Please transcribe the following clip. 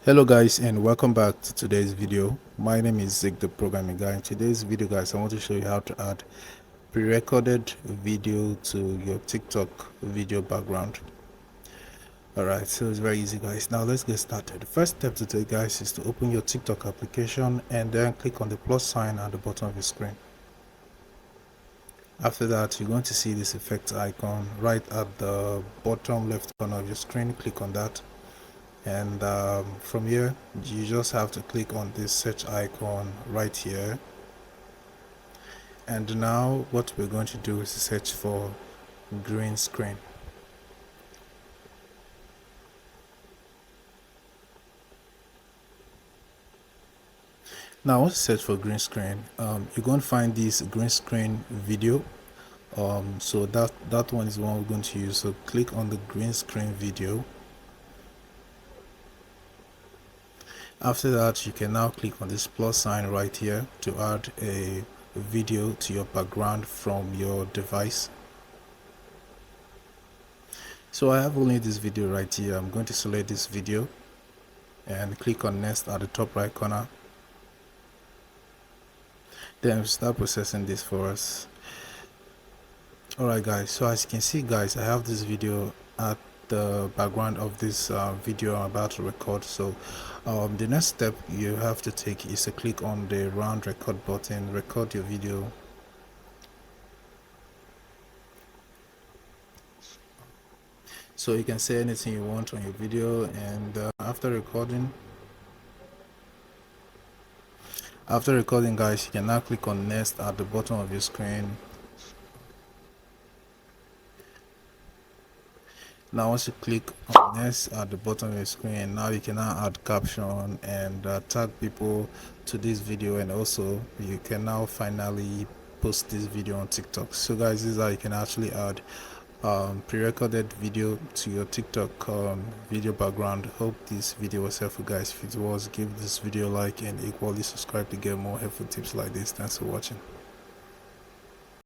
Hello guys, and welcome back to today's video. My name is Zig, the programming guy. In today's video guys, I want to show you how to add pre-recorded video to your TikTok video background. Alright, so it's very easy guys. Now let's get started. The first step to take guys is to open your TikTok application and then click on the plus sign at the bottom of your screen. After that, you're going to see this effect icon right at the bottom left corner of your screen. Click on that, and from here you just have to click on this search icon right here. And now what we're going to do is search for green screen. Now once you search for green screen, you're going to find this green screen video. So that one is the one we're going to use. So click on the green screen video. After that, you can now click on this plus sign right here to add a video to your background from your device. So I have only this video right here. I'm going to select this video and click on next at the top right corner. Then start processing this for us. Alright guys, so as you can see guys, I have this video at the background of this video I'm about to record. So the next step you have to take is to click on the round record button, record your video. So you can say anything you want on your video, and after recording guys, you can now click on next at the bottom of your screen. Now once you click on next at the bottom of your screen, now you can now add caption and tag people to this video, and also you can now finally post this video on TikTok. So guys, this is how you can actually add pre-recorded video to your TikTok video background. Hope this video was helpful guys. If it was, give this video a like and equally subscribe to get more helpful tips like this. Thanks for watching.